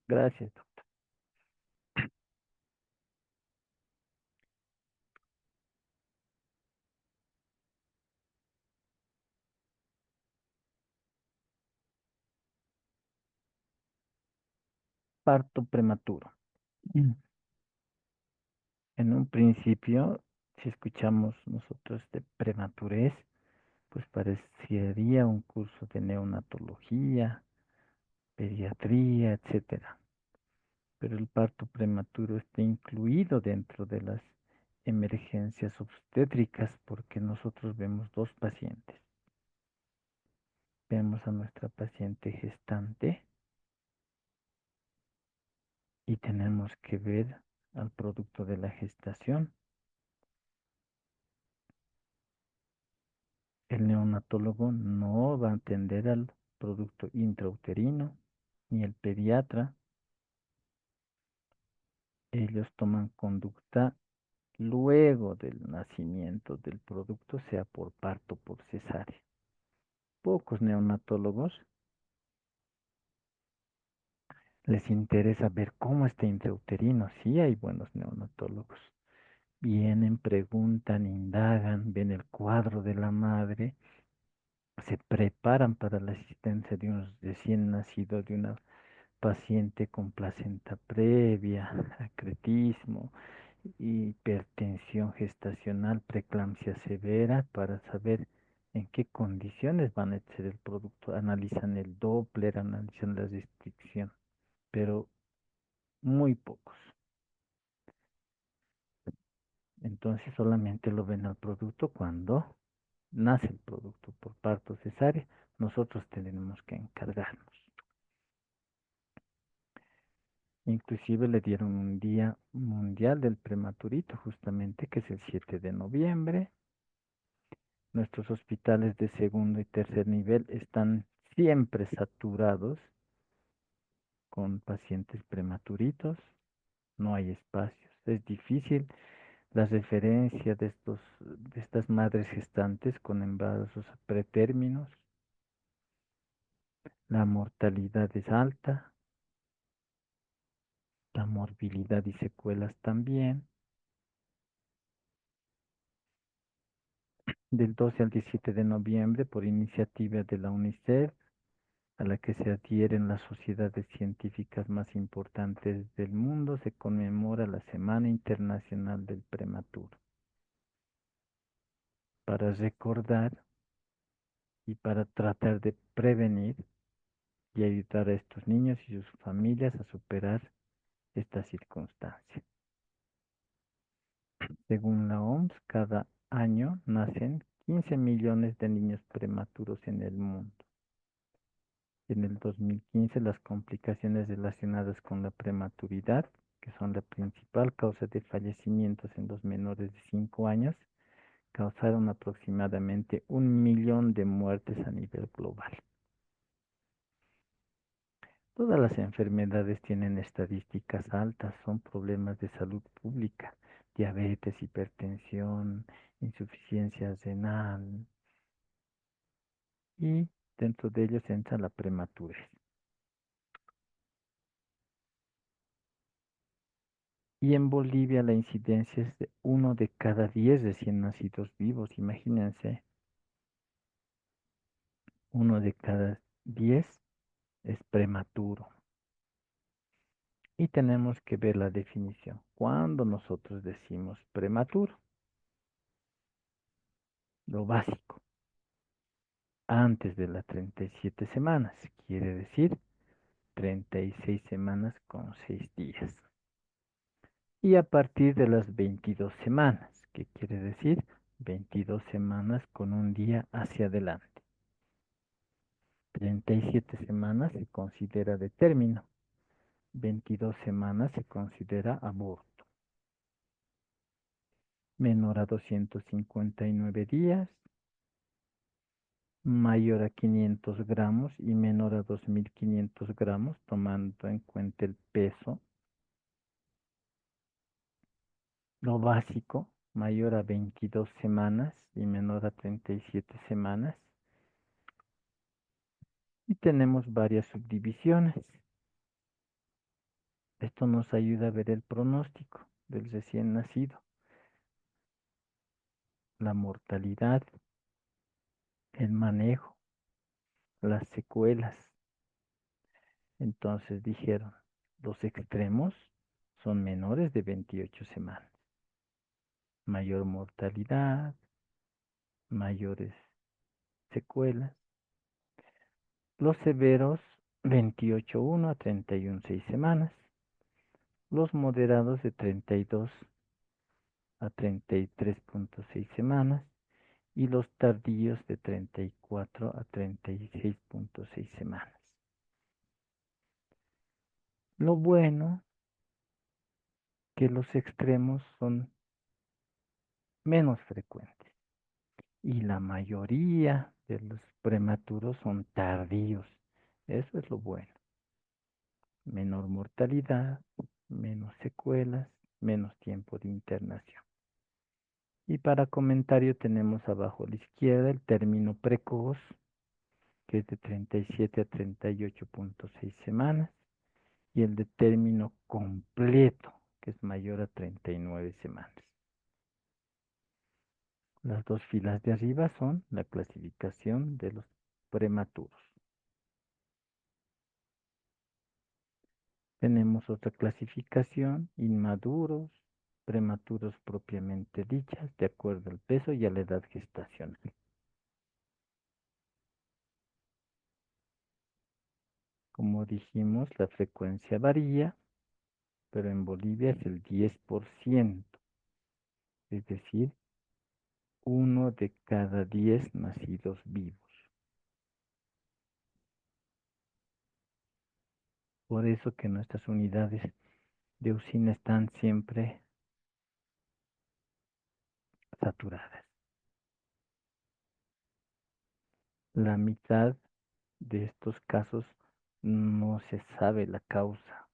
Gracias, doctor. Parto prematuro. Mm. En un principio, si escuchamos nosotros de prematurez, pues parecería un curso de neonatología, pediatría, etcétera. Pero el parto prematuro está incluido dentro de las emergencias obstétricas porque nosotros vemos dos pacientes. Vemos a nuestra paciente gestante y tenemos que ver al producto de la gestación. El neonatólogo no va a atender al producto intrauterino, ni el pediatra. Ellos toman conducta luego del nacimiento del producto, sea por parto o por cesárea. Pocos neonatólogos les interesa ver cómo está intrauterino. Sí hay buenos neonatólogos. Vienen, preguntan, indagan, ven el cuadro de la madre, se preparan para la asistencia de un recién nacido, de una paciente con placenta previa, acretismo, hipertensión gestacional, preeclampsia severa, para saber en qué condiciones van a ser el producto. Analizan el Doppler, analizan la restricción, pero muy pocos. Entonces solamente lo ven al producto cuando nace el producto por parto cesárea. Nosotros tenemos que encargarnos. Inclusive le dieron un día mundial del prematurito, justamente, que es el 7 de noviembre. Nuestros hospitales de segundo y tercer nivel están siempre saturados con pacientes prematuritos. No hay espacios. Es difícil la referencia de estas madres gestantes con embarazos a pretérminos. La mortalidad es alta, la morbilidad y secuelas también. Del 12 al 17 de noviembre, por iniciativa de la UNICEF, a la que se adhieren las sociedades científicas más importantes del mundo, se conmemora la Semana Internacional del Prematuro, para recordar y para tratar de prevenir y ayudar a estos niños y sus familias a superar esta circunstancia. Según la OMS, cada año nacen 15 millones de niños prematuros en el mundo. En el 2015, las complicaciones relacionadas con la prematuridad, que son la principal causa de fallecimientos en los menores de 5 años, causaron aproximadamente 1 millón de muertes a nivel global. Todas las enfermedades tienen estadísticas altas, son problemas de salud pública, diabetes, hipertensión, insuficiencia renal, y dentro de ellos entra la prematurez. Y en Bolivia la incidencia es de 1 de cada 10 recién nacidos vivos. Imagínense, 1 de cada 10 es prematuro. Y tenemos que ver la definición. Cuando nosotros decimos prematuro, lo básico, antes de las 37 semanas, quiere decir 36 semanas con 6 días. Y a partir de las 22 semanas, que quiere decir 22 semanas con un día hacia adelante. 37 semanas se considera de término, 22 semanas se considera aborto. Menor a 259 días, mayor a 500 gramos y menor a 2500 gramos, tomando en cuenta el peso. Lo básico, mayor a 22 semanas y menor a 37 semanas. Y tenemos varias subdivisiones. Esto nos ayuda a ver el pronóstico del recién nacido, la mortalidad, el manejo, las secuelas. Entonces dijeron, los extremos son menores de 28 semanas. Mayor mortalidad, mayores secuelas. Los severos, 28,1 a 31,6 semanas. Los moderados de 32 a 33,6 semanas. Y los tardíos de 34 a 36,6 semanas. Lo bueno que los extremos son menos frecuentes y la mayoría de los prematuros son tardíos. Eso es lo bueno. Menor mortalidad, menos secuelas, menos tiempo de internación. Y para comentario tenemos abajo a la izquierda el término precoz, que es de 37 a 38,6 semanas, y el de término completo, que es mayor a 39 semanas. Las dos filas de arriba son la clasificación de los prematuros. Tenemos otra clasificación, inmaduros, prematuros propiamente dichas, de acuerdo al peso y a la edad gestacional. Como dijimos, la frecuencia varía, pero en Bolivia es el 10%, es decir, 1 de cada 10 nacidos vivos. Por eso que nuestras unidades de usina están siempre saturadas. La mitad de estos casos no se sabe la causa.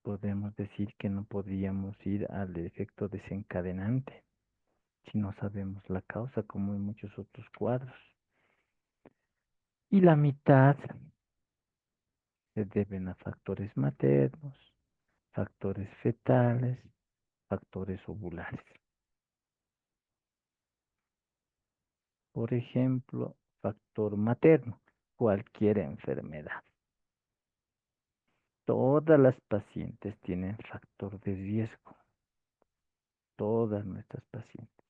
Podemos decir que no podríamos ir al efecto desencadenante si no sabemos la causa, como en muchos otros cuadros. Y la mitad se deben a factores maternos, factores fetales, factores ovulares. Por ejemplo, factor materno, cualquier enfermedad. Todas las pacientes tienen factor de riesgo, todas nuestras pacientes.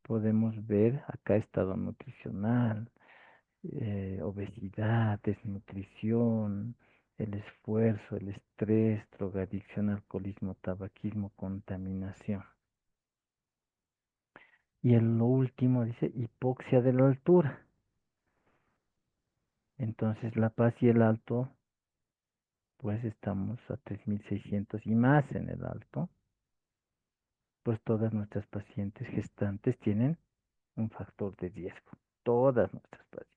Podemos ver acá estado nutricional, obesidad, desnutrición, el esfuerzo, el estrés, drogadicción, alcoholismo, tabaquismo, contaminación. Y en lo último dice hipoxia de la altura. Entonces La Paz y el Alto, pues estamos a 3,600 y más en el Alto. Pues todas nuestras pacientes gestantes tienen un factor de riesgo. Todas nuestras pacientes.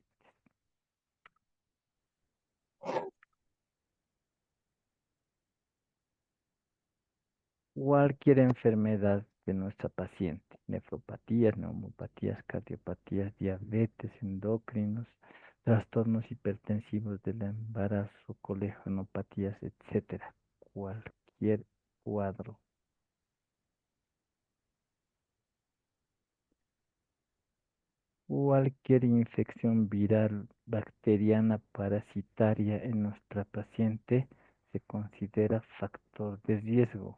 Cualquier enfermedad de nuestra paciente, nefropatías, neumopatías, cardiopatías, diabetes, endocrinos, trastornos hipertensivos del embarazo, colegionopatías, etcétera. Cualquier cuadro. Cualquier infección viral, bacteriana, parasitaria en nuestra paciente se considera factor de riesgo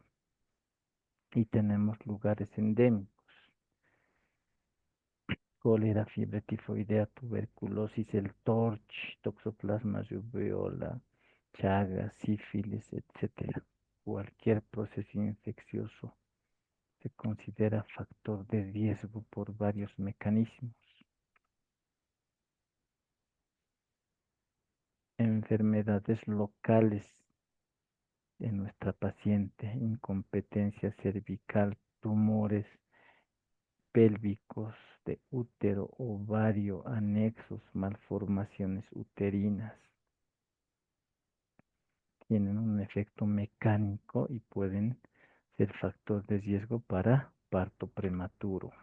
y tenemos lugares endémicos: cólera, fiebre tifoidea, tuberculosis, el TORCH, toxoplasma rubeola, chagas, sífilis, etcétera. Cualquier proceso infeccioso se considera factor de riesgo por varios mecanismos. Enfermedades locales en nuestra paciente: incompetencia cervical, tumores pélvicos de útero, ovario, anexos, malformaciones uterinas. Tienen un efecto mecánico y pueden ser factor de riesgo para parto prematuro.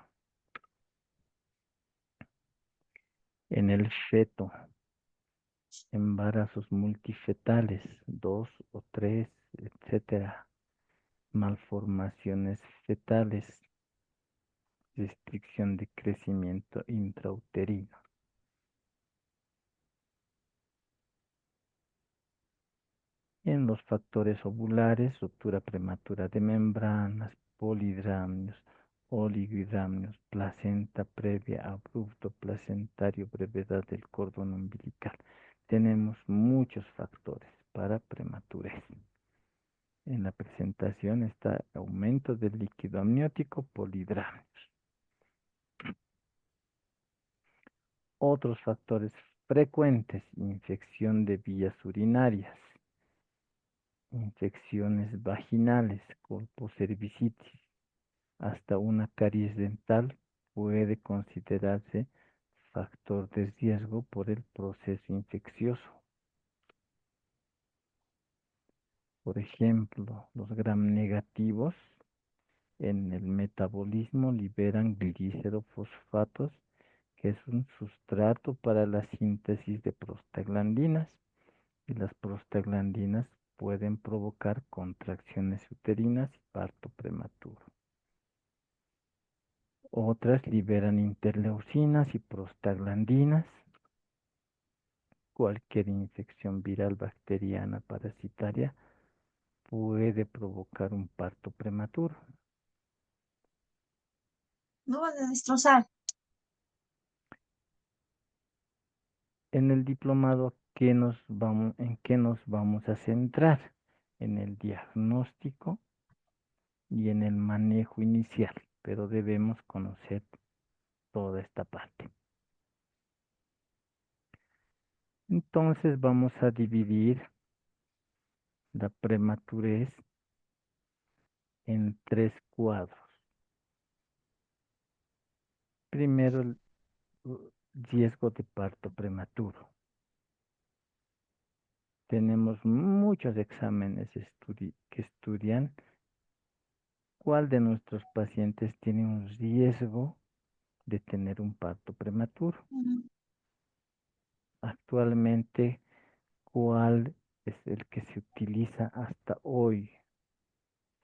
En el feto, embarazos multifetales, 2 o 3, etcétera. Malformaciones fetales, restricción de crecimiento intrauterino. En los factores ovulares, ruptura prematura de membranas, polidramios, oligohidramios, placenta previa, abrupto placentario, brevedad del cordón umbilical. Tenemos muchos factores para prematurez. En la presentación está aumento del líquido amniótico, polidramios. Otros factores frecuentes, infección de vías urinarias, infecciones vaginales, colpocervicitis, hasta una caries dental puede considerarse factor de riesgo por el proceso infeccioso. Por ejemplo, los gram negativos en el metabolismo liberan glicerofosfatos, que es un sustrato para la síntesis de prostaglandinas, y las prostaglandinas pueden provocar contracciones uterinas y parto prematuro. Otras liberan interleucinas y prostaglandinas. Cualquier infección viral, bacteriana, parasitaria puede provocar un parto prematuro. No van a destrozar. En el diplomado, ¿en qué nos vamos a centrar? En el diagnóstico y en el manejo inicial, pero debemos conocer toda esta parte. Entonces vamos a dividir la prematurez en 3 cuadros. Primero, el riesgo de parto prematuro. Tenemos muchos exámenes que estudian cuál de nuestros pacientes tiene un riesgo de tener un parto prematuro. Actualmente, ¿cuál es el que se utiliza hasta hoy?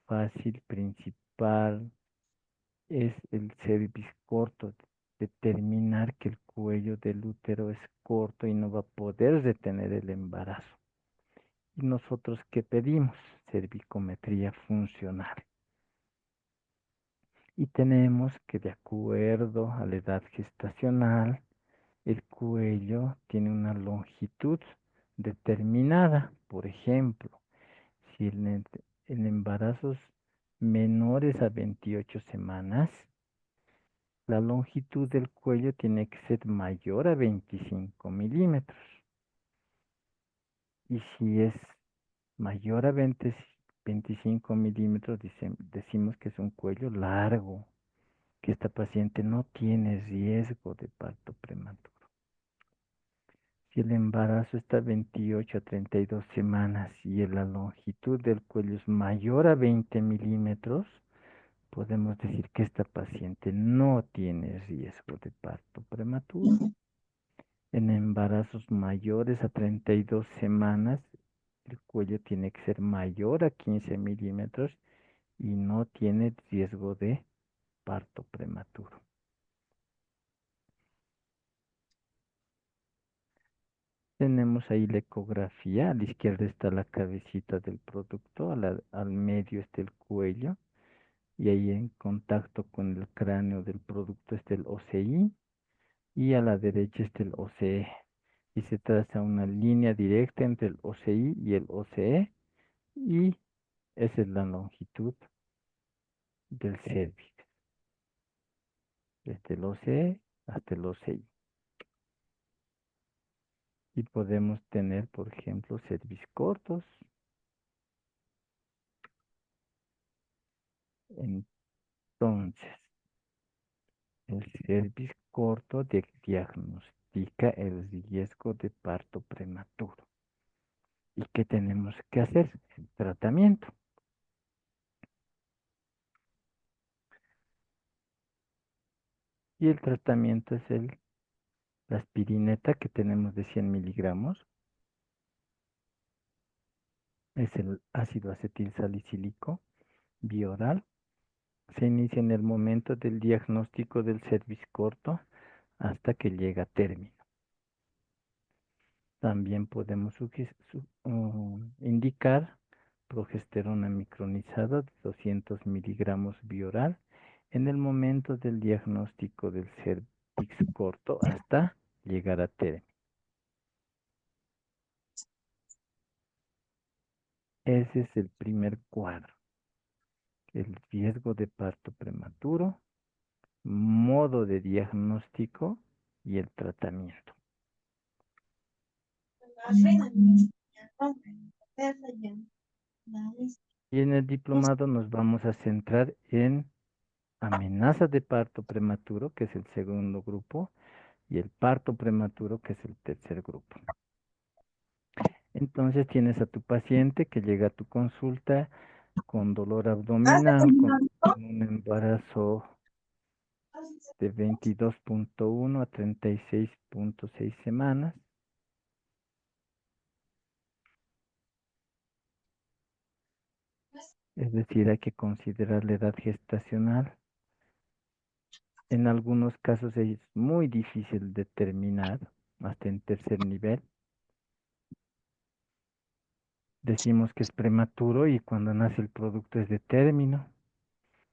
Fácil, principal, es el cervix corto. Determinar que el cuello del útero es corto y no va a poder retener el embarazo. ¿Y nosotros qué pedimos? Cervicometría funcional. Y tenemos que, de acuerdo a la edad gestacional, el cuello tiene una longitud determinada. Por ejemplo, si el embarazo es menores a 28 semanas, la longitud del cuello tiene que ser mayor a 25 milímetros. Y si es mayor a 25 milímetros, decimos que es un cuello largo, que esta paciente no tiene riesgo de parto prematuro. Si el embarazo está 28 a 32 semanas y la longitud del cuello es mayor a 20 milímetros, podemos decir que esta paciente no tiene riesgo de parto prematuro. En embarazos mayores a 32 semanas, el cuello tiene que ser mayor a 15 milímetros y no tiene riesgo de parto prematuro. Tenemos ahí la ecografía. A la izquierda está la cabecita del producto, al medio está el cuello, y ahí en contacto con el cráneo del producto está el OCI, y a la derecha está el OCE. Y se traza una línea directa entre el OCI y el OCE, y esa es la longitud del cérvix, desde el OCE hasta el OCI. Y podemos tener, por ejemplo, cervix cortos. Entonces, el cervix corto diagnostica el riesgo de parto prematuro. ¿Y qué tenemos que hacer? El tratamiento. Y el tratamiento es el La aspirineta que tenemos de 100 miligramos es el ácido acetil salicílico bioral. Se inicia en el momento del diagnóstico del cervix corto hasta que llega a término. También podemos indicar progesterona micronizada de 200 miligramos bioral en el momento del diagnóstico del cervix corto hasta llegar a término. Ese es el primer cuadro, el riesgo de parto prematuro, modo de diagnóstico y el tratamiento. Y en el diplomado nos vamos a centrar en amenaza de parto prematuro, que es el segundo grupo, y el parto prematuro, que es el tercer grupo. Entonces tienes a tu paciente que llega a tu consulta con dolor abdominal, con un embarazo de 22.1 a 36.6 semanas. Es decir, hay que considerar la edad gestacional. En algunos casos es muy difícil determinar, hasta en tercer nivel. Decimos que es prematuro y cuando nace el producto es de término.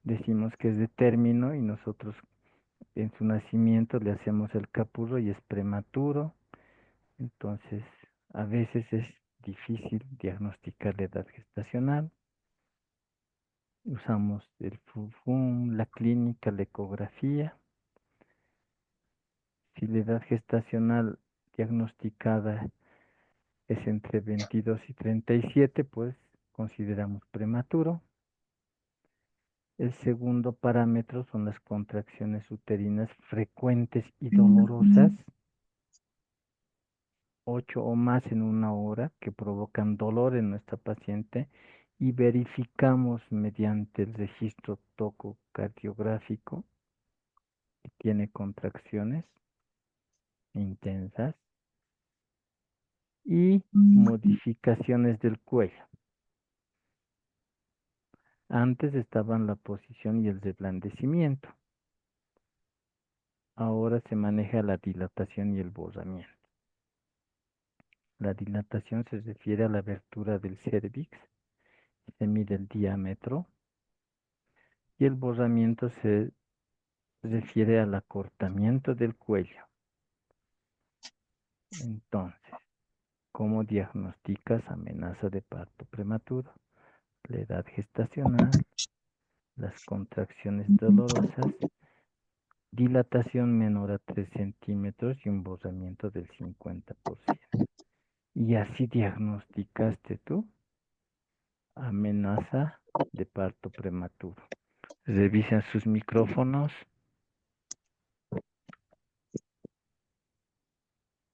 Decimos que es de término y nosotros en su nacimiento le hacemos el capullo y es prematuro. Entonces, a veces es difícil diagnosticar la edad gestacional. Usamos el FUFUM, la clínica, la ecografía. Si la edad gestacional diagnosticada es entre 22 y 37, pues consideramos prematuro. El segundo parámetro son las contracciones uterinas frecuentes y dolorosas, 8 o más en una hora, que provocan dolor en nuestra paciente y verificamos mediante el registro tococardiográfico que tiene contracciones intensas y modificaciones del cuello. Antes estaban la posición y el reblandecimiento. Ahora se maneja la dilatación y el borramiento. La dilatación se refiere a la abertura del cérvix, se mide el diámetro, y el borramiento se refiere al acortamiento del cuello. Entonces, ¿cómo diagnosticas amenaza de parto prematuro? La edad gestacional, las contracciones dolorosas, dilatación menor a 3 centímetros y un borramiento del 50%. Y así diagnosticaste tú amenaza de parto prematuro. Revisen sus micrófonos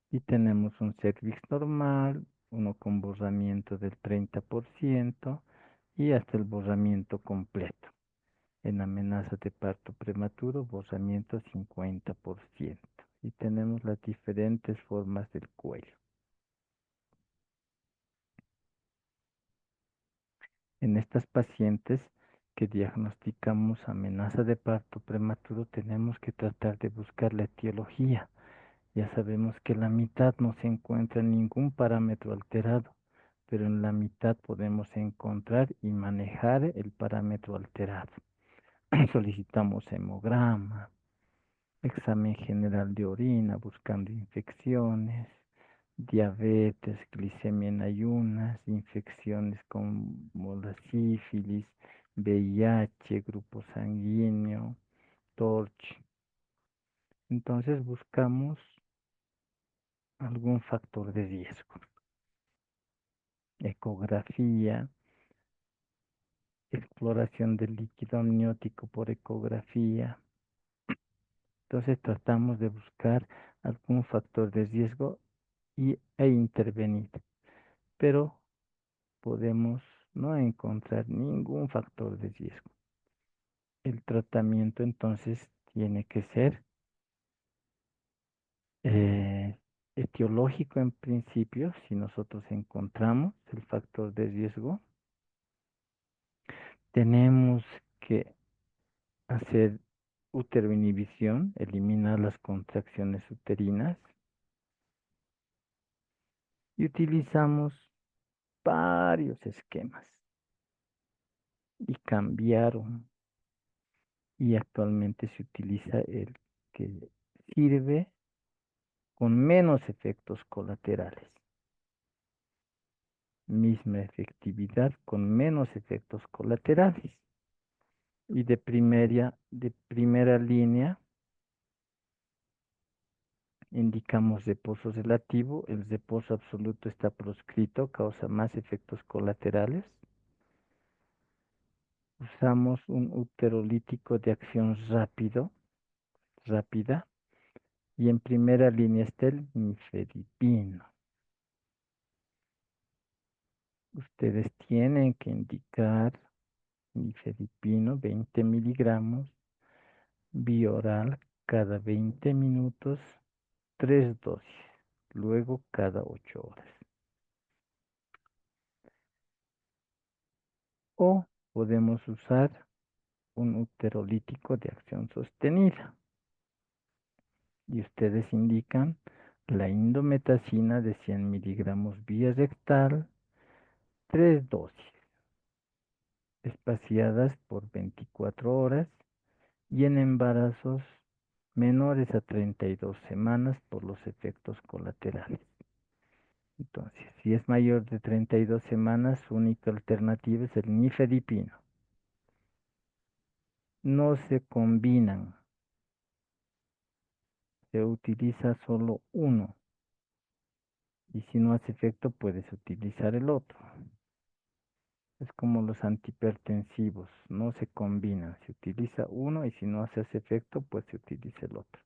y tenemos un cervix normal, uno con borramiento del 30% y hasta el borramiento completo. En amenaza de parto prematuro, borramiento 50%. Y tenemos las diferentes formas del cuello. En estas pacientes que diagnosticamos amenaza de parto prematuro, tenemos que tratar de buscar la etiología. Ya sabemos que la mitad no se encuentra ningún parámetro alterado, pero en la mitad podemos encontrar y manejar el parámetro alterado. Solicitamos hemograma, examen general de orina buscando infecciones, diabetes, glicemia en ayunas, infecciones como la sífilis, VIH, grupo sanguíneo, TORCH. Entonces buscamos algún factor de riesgo. Ecografía, exploración del líquido amniótico por ecografía. Entonces tratamos de buscar algún factor de riesgo e intervenir, pero podemos no encontrar ningún factor de riesgo. El tratamiento entonces tiene que ser Eh, etiológico en principio, si nosotros encontramos el factor de riesgo, tenemos que hacer uteroinhibición, eliminar las contracciones uterinas y utilizamos varios esquemas y cambiaron y actualmente se utiliza el que sirve con menos efectos colaterales. Misma efectividad con menos efectos colaterales. Y de primera línea indicamos reposo relativo. El reposo absoluto está proscrito, causa más efectos colaterales. Usamos un uterolítico de acción rápida. Y en primera línea está el nifedipino. Ustedes tienen que indicar nifedipino 20 miligramos bioral cada 20 minutos, 3 dosis, luego cada 8 horas. O podemos usar un uterolítico de acción sostenida. Y ustedes indican la indometacina de 100 miligramos vía rectal, 3 dosis, espaciadas por 24 horas y en embarazos menores a 32 semanas por los efectos colaterales. Entonces, si es mayor de 32 semanas, su única alternativa es el nifedipino. No se combinan, se utiliza solo uno. Y si no hace efecto, puedes utilizar el otro. Es como los antihipertensivos, no se combinan. Se utiliza uno y si no hace efecto, pues se utiliza el otro.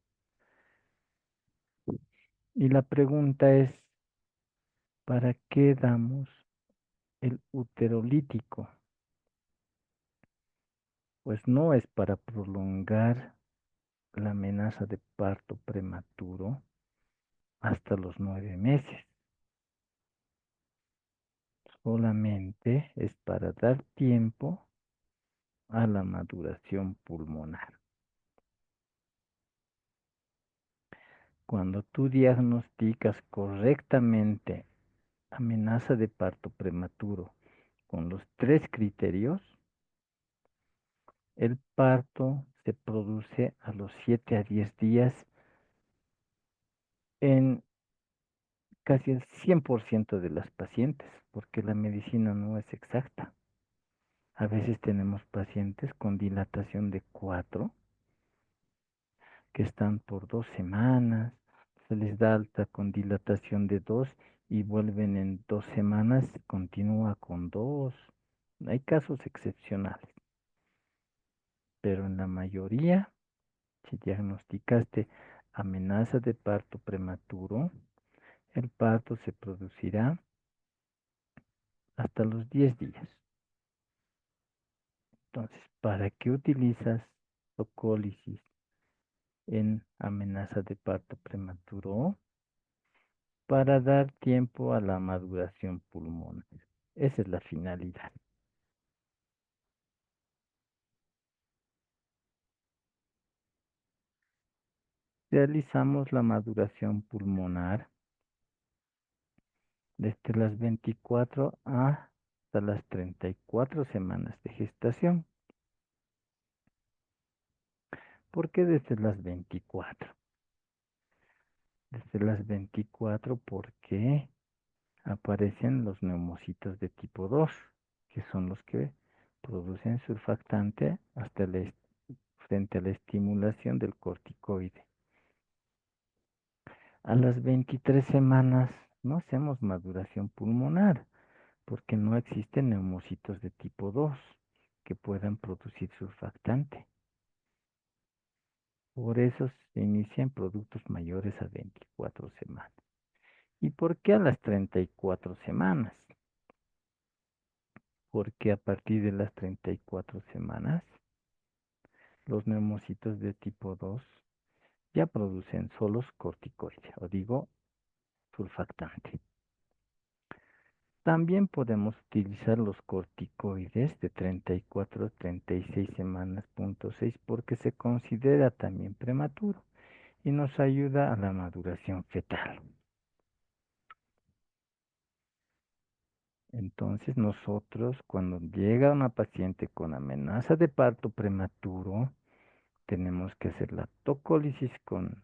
Y la pregunta es, ¿para qué damos el uterolítico? Pues no es para prolongar la amenaza de parto prematuro hasta los 9 meses. Solamente es para dar tiempo a la maduración pulmonar. Cuando tú diagnosticas correctamente amenaza de parto prematuro con los 3 criterios, el parto se produce a los 7 a 10 días en casi el 100% de las pacientes, porque la medicina no es exacta. A veces tenemos pacientes con dilatación de 4 que están por 2 semanas, se les da alta con dilatación de 2 y vuelven en 2 semanas, continúa con 2. Hay casos excepcionales, pero en la mayoría, si diagnosticaste amenaza de parto prematuro, el parto se producirá hasta los 10 días. Entonces, ¿para qué utilizas tocólisis en amenaza de parto prematuro? Para dar tiempo a la maduración pulmonar. Esa es la finalidad. Realizamos la maduración pulmonar desde las 24 hasta las 34 semanas de gestación. ¿Por qué desde las 24? Desde las 24 porque aparecen los neumocitos de tipo 2, que son los que producen surfactante frente a la estimulación del corticoide. A las 23 semanas no hacemos maduración pulmonar porque no existen neumocitos de tipo 2 que puedan producir surfactante. Por eso se inician productos mayores a 24 semanas. ¿Y por qué a las 34 semanas? Porque a partir de las 34 semanas, los neumocitos de tipo 2 ya producen solos corticoides, o digo, surfactante. También podemos utilizar los corticoides de 34 a 36 semanas, punto 6, porque se considera también prematuro y nos ayuda a la maduración fetal. Entonces nosotros, cuando llega una paciente con amenaza de parto prematuro, tenemos que hacer la tocólisis con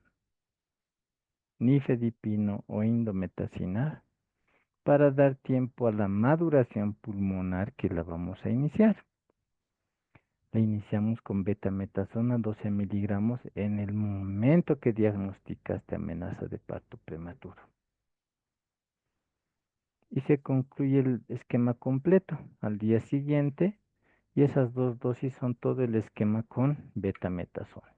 nifedipino o indometacina para dar tiempo a la maduración pulmonar que la vamos a iniciar. La iniciamos con betametasona 12 miligramos en el momento que diagnosticaste amenaza de parto prematuro. Y se concluye el esquema completo al día siguiente y esas dos dosis son todo el esquema con betametasona.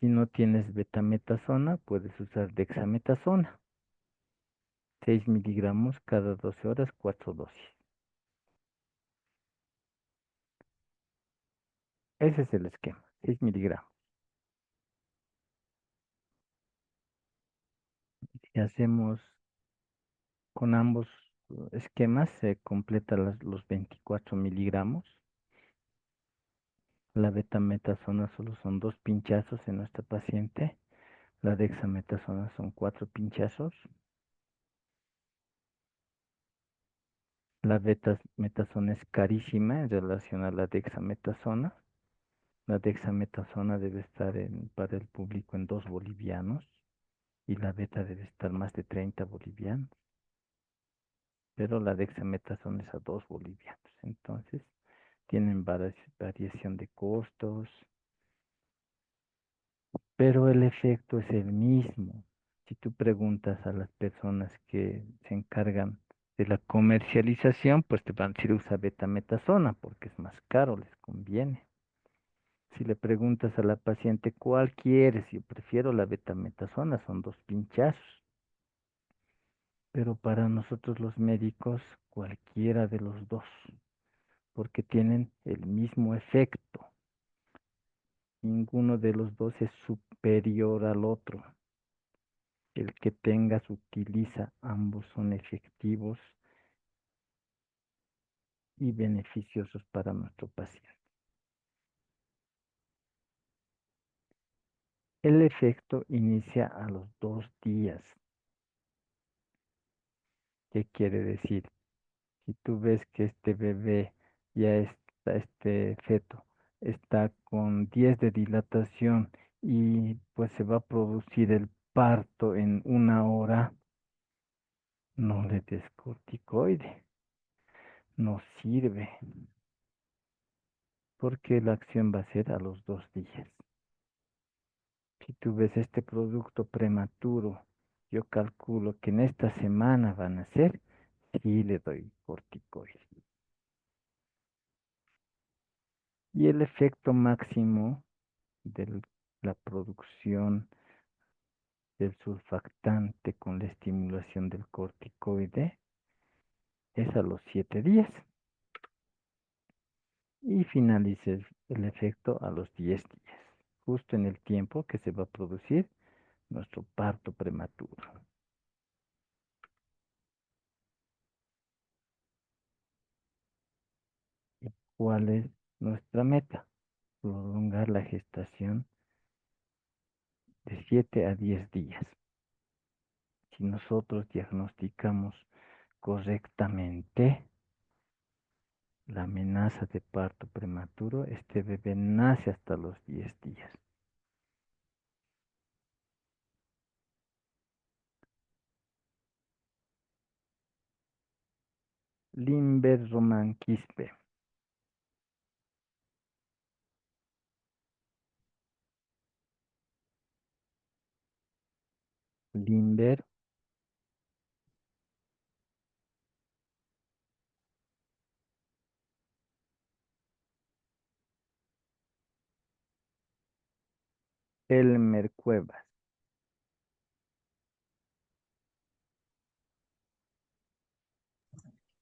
Si no tienes betametasona, puedes usar dexametasona, 6 miligramos cada 12 horas, 4 dosis. Ese es el esquema, 6 miligramos. Si hacemos con ambos esquemas, se completa los 24 miligramos. La betametasona solo son 2 pinchazos en nuestra paciente. La dexametasona son 4 pinchazos. La betametasona es carísima en relación a la dexametasona. La dexametasona debe estar para el público en 2 bolivianos y la beta debe estar más de 30 bolivianos, pero la dexametasona es a 2 bolivianos. Entonces, tienen variación de costos, pero el efecto es el mismo. Si tú preguntas a las personas que se encargan de la comercialización, pues te van a decir usa betametasona porque es más caro, les conviene. Si le preguntas a la paciente cuál quieres, yo prefiero la betametasona, son 2 pinchazos. Pero para nosotros los médicos, cualquiera de los dos, porque tienen el mismo efecto. Ninguno de los dos es superior al otro. El que tengas utiliza, ambos son efectivos y beneficiosos para nuestro paciente. El efecto inicia a los 2 días. ¿Qué quiere decir? Si tú ves que este bebé ya está, este feto está con 10 de dilatación y pues se va a producir el parto en 1 hora, no le des corticoide, no sirve, porque la acción va a ser a los 2 días. Si tú ves este producto prematuro, yo calculo que en esta semana van a ser, sí le doy corticoide. Y el efecto máximo de la producción del surfactante con la estimulación del corticoide es a los 7 días y finaliza el efecto a los 10 días, justo en el tiempo que se va a producir nuestro parto prematuro. ¿Y cuál es nuestra meta? Prolongar la gestación de 7 a 10 días. Si nosotros diagnosticamos correctamente la amenaza de parto prematuro, este bebé nace hasta los 10 días. Limber Roman Quispe. Limber, Elmer Cuevas.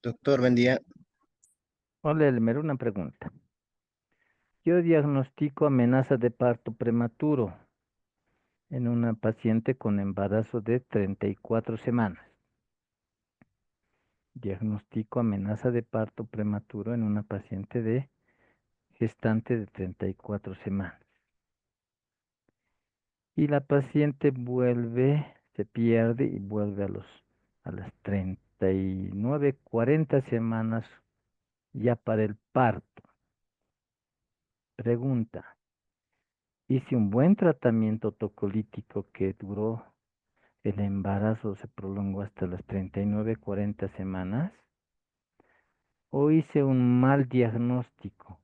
Doctor, buen día. Hola Elmer, una pregunta. Yo diagnostico amenaza de parto prematuro. en una paciente con embarazo de 34 semanas. Diagnostico amenaza de parto prematuro en una paciente de gestante de 34 semanas. Y la paciente vuelve, se pierde y vuelve a las 39, 40 semanas ya para el parto. Pregunta, ¿hice un buen tratamiento tocolítico que duró, el embarazo se prolongó hasta las 39, 40 semanas? ¿O hice un mal diagnóstico?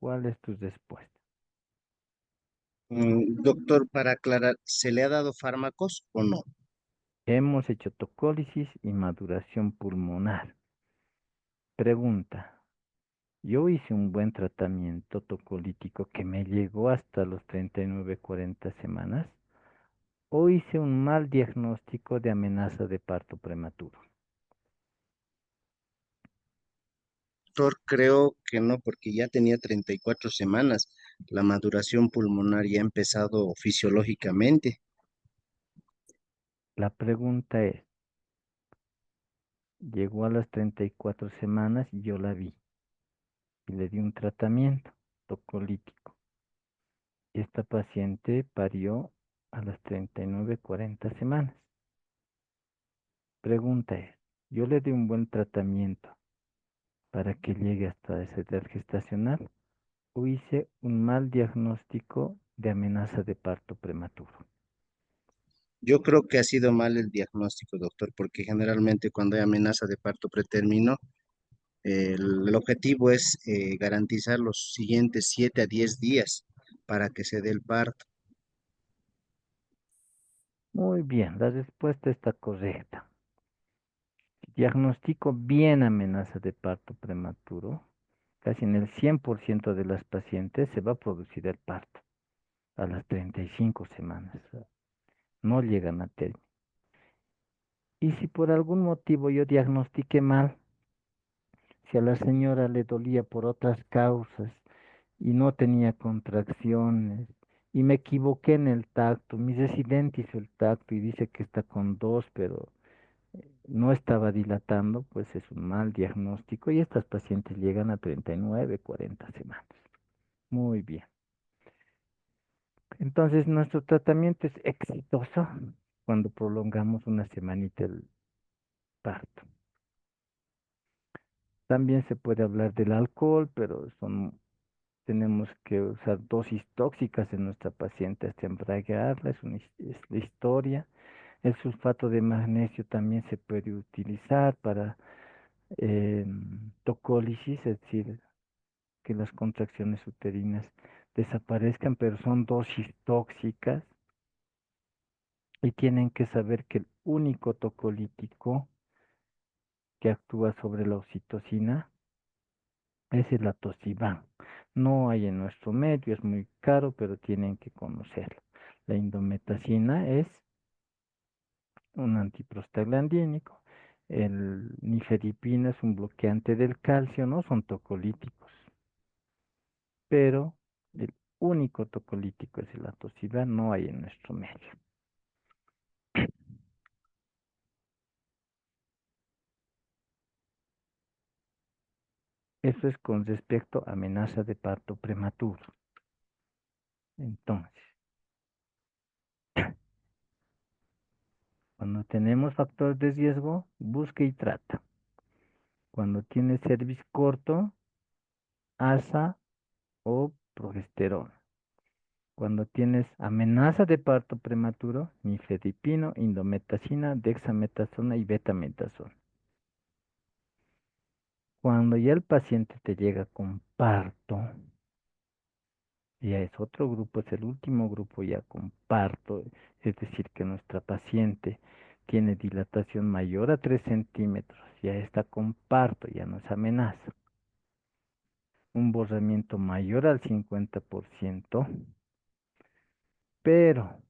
¿Cuál es tu respuesta? Doctor, para aclarar, ¿se le ha dado fármacos o no? Hemos hecho tocólisis y maduración pulmonar. Pregunta, ¿yo hice un buen tratamiento tocolítico que me llegó hasta los 39, 40 semanas? ¿O hice un mal diagnóstico de amenaza de parto prematuro? Doctor, creo que no, porque ya tenía 34 semanas. La maduración pulmonar ya ha empezado fisiológicamente. La pregunta es, llegó a las 34 semanas y yo la vi y le di un tratamiento tocolítico. Esta paciente parió a las 39, 40 semanas. Pregunta es, ¿yo le di un buen tratamiento para que llegue hasta esa edad gestacional o hice un mal diagnóstico de amenaza de parto prematuro? Yo creo que ha sido mal el diagnóstico, doctor, porque generalmente cuando hay amenaza de parto pretérmino, el objetivo es garantizar los siguientes 7 a 10 días para que se dé el parto. Muy bien, la respuesta está correcta. Si diagnostico bien amenaza de parto prematuro, casi en el 100% de las pacientes se va a producir el parto a las 35 semanas. No llegan a término. Y si por algún motivo yo diagnostiqué mal, si a la señora le dolía por otras causas y no tenía contracciones, y me equivoqué en el tacto, mi residente hizo el tacto y dice que está con 2, pero no estaba dilatando, pues es un mal diagnóstico y estas pacientes llegan a 39, 40 semanas. Muy bien. Entonces, nuestro tratamiento es exitoso cuando prolongamos una semanita el parto. También se puede hablar del alcohol, pero tenemos que usar dosis tóxicas en nuestra paciente hasta embriagarla, es la historia. El sulfato de magnesio también se puede utilizar para tocólisis, es decir, que las contracciones uterinas desaparezcan, pero son dosis tóxicas y tienen que saber que el único tocolítico que actúa sobre la oxitocina es el atosiban. No hay en nuestro medio, es muy caro, pero tienen que conocerlo. La indometacina es un antiprostaglandínico. El nifedipina es un bloqueante del calcio, no son tocolíticos, pero el único tocolítico es el atosiban, no hay en nuestro medio. Eso es con respecto a amenaza de parto prematuro. Entonces, cuando tenemos factores de riesgo, busca y trata. Cuando tienes cervix corto, asa o progesterona. Cuando tienes amenaza de parto prematuro, nifedipino, indometacina, dexametasona y betametasona. Cuando ya el paciente te llega con parto, ya es otro grupo, es el último grupo ya con parto, es decir, que nuestra paciente tiene dilatación mayor a 3 centímetros, ya está con parto, ya no es amenaza. Un borramiento mayor al 50%, pero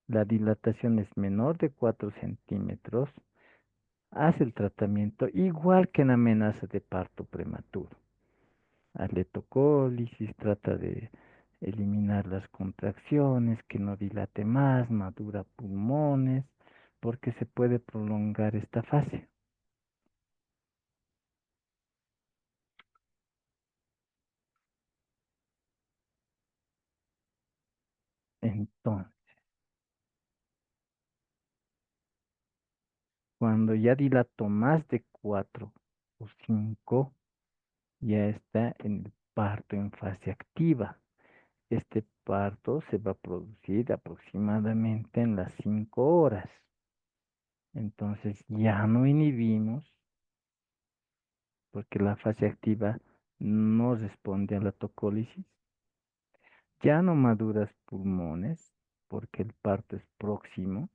la dilatación es menor de 4 centímetros, hace el tratamiento igual que en amenaza de parto prematuro. Hazle tocólisis, trata de eliminar las contracciones, que no dilate más, madura pulmones, porque se puede prolongar esta fase. Entonces, cuando ya dilató más de 4 o 5, ya está en el parto en fase activa. Este parto se va a producir aproximadamente en las 5 horas. Entonces ya no inhibimos porque la fase activa no responde a la tocólisis. Ya no maduras pulmones porque el parto es próximo.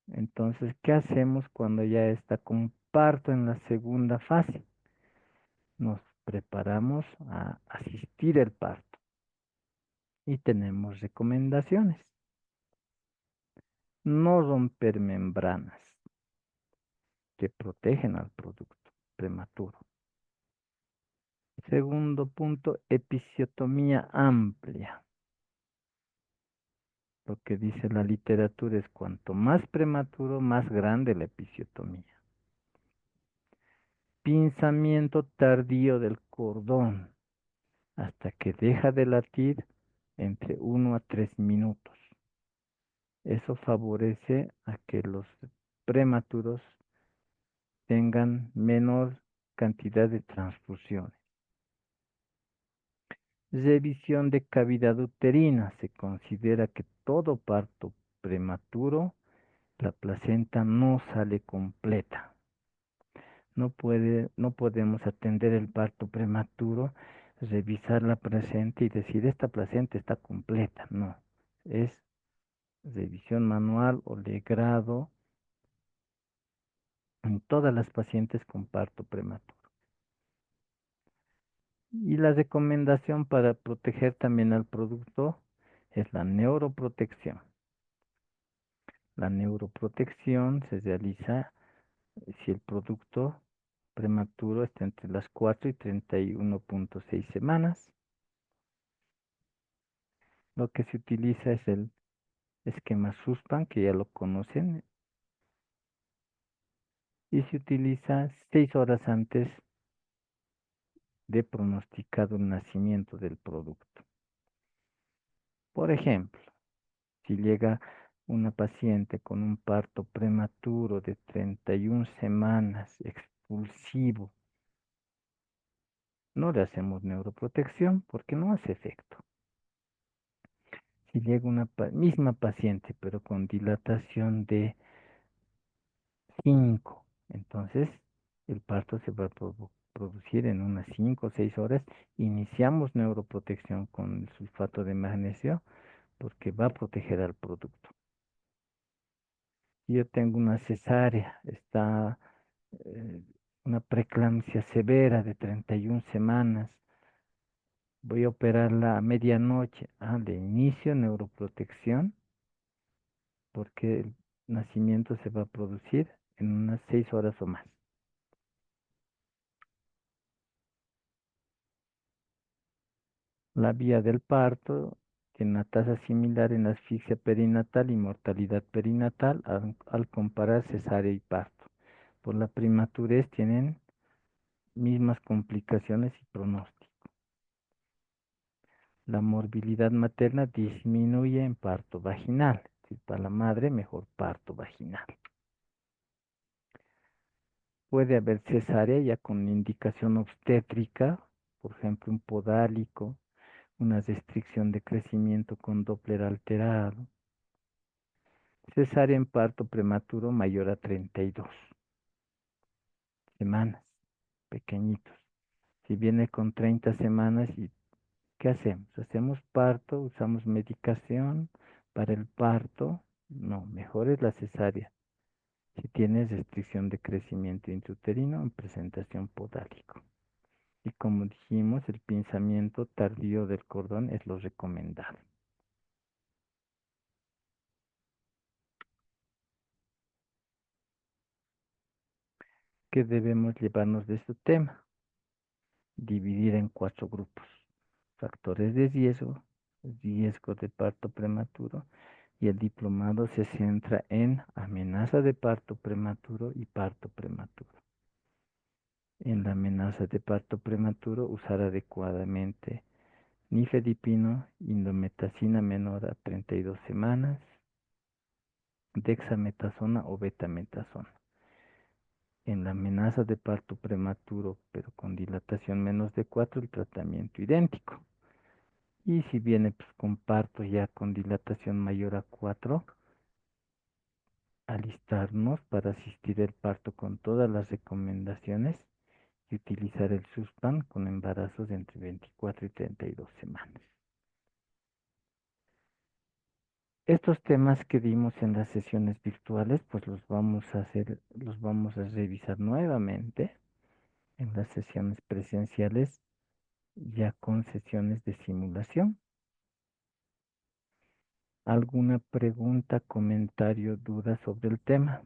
Entonces, ¿qué hacemos cuando ya está con parto en la segunda fase? Nos preparamos a asistir el parto y tenemos recomendaciones. No romper membranas que protegen al producto prematuro. Segundo punto, episiotomía amplia. Lo que dice la literatura es cuanto más prematuro, más grande la episiotomía. Pinzamiento tardío del cordón hasta que deja de latir entre 1 a 3 minutos. Eso favorece a que los prematuros tengan menor cantidad de transfusiones. Revisión de cavidad uterina. Se considera que todo parto prematuro, la placenta no sale completa. No podemos atender el parto prematuro, revisar la placenta y decir, esta placenta está completa. No, es revisión manual o legrado en todas las pacientes con parto prematuro. Y la recomendación para proteger también al producto es la neuroprotección. La neuroprotección se realiza si el producto prematuro está entre las 4 y 31,6 semanas. Lo que se utiliza es el esquema SUSPAN, que ya lo conocen, y se utiliza 6 horas antes de pronosticado el nacimiento del producto. Por ejemplo, si llega una paciente con un parto prematuro de 31 semanas expulsivo, no le hacemos neuroprotección porque no hace efecto. Si llega una misma paciente pero con dilatación de 5, entonces el parto se va a producir en unas 5 o 6 horas. Iniciamos neuroprotección con el sulfato de magnesio porque va a proteger al producto. Yo tengo una cesárea, está una preeclampsia severa de 31 semanas. Voy a operarla a medianoche. Le inicio neuroprotección porque el nacimiento se va a producir en unas 6 horas o más. La vía del parto tiene una tasa similar en asfixia perinatal y mortalidad perinatal al comparar cesárea y parto. Por la prematurez tienen mismas complicaciones y pronóstico. La morbilidad materna disminuye en parto vaginal. Si para la madre, mejor parto vaginal. Puede haber cesárea ya con indicación obstétrica, por ejemplo, un podálico, una restricción de crecimiento con Doppler alterado. Cesárea en parto prematuro mayor a 32 semanas, pequeñitos. Si viene con 30 semanas, ¿y qué hacemos? ¿Hacemos parto? ¿Usamos medicación para el parto? No, mejor es la cesárea. Si tiene restricción de crecimiento intrauterino en presentación podálico. Y como dijimos, el pinzamiento tardío del cordón es lo recomendado. ¿Qué debemos llevarnos de este tema? dividida en 4 grupos. Factores de riesgo, riesgo de parto prematuro, y el diplomado se centra en amenaza de parto prematuro y parto prematuro. En la amenaza de parto prematuro, usar adecuadamente nifedipino, indometacina menor a 32 semanas, dexametasona o betametasona. En la amenaza de parto prematuro, pero con dilatación menos de 4, el tratamiento idéntico. Y si viene pues, con parto ya con dilatación mayor a 4, alistarnos para asistir el parto con todas las recomendaciones y utilizar el SUSPAN con embarazos entre 24 y 32 semanas. Estos temas que vimos en las sesiones virtuales, pues los vamos a revisar nuevamente en las sesiones presenciales, ya con sesiones de simulación. ¿Alguna pregunta, comentario, duda sobre el tema?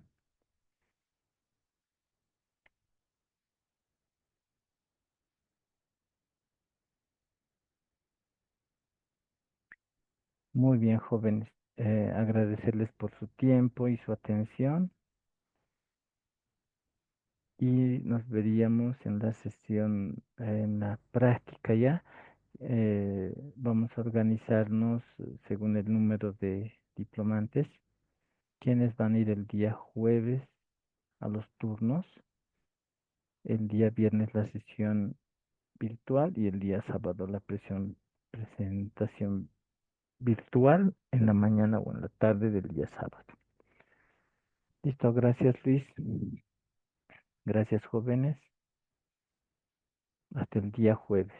Muy bien, jóvenes. Agradecerles por su tiempo y su atención, y nos veríamos en la sesión, en la práctica ya. Vamos a organizarnos según el número de diplomantes, quienes van a ir el día jueves a los turnos, el día viernes la sesión virtual y el día sábado la presentación virtual en la mañana o en la tarde del día sábado. Listo, gracias Luis. Gracias jóvenes. Hasta el día jueves.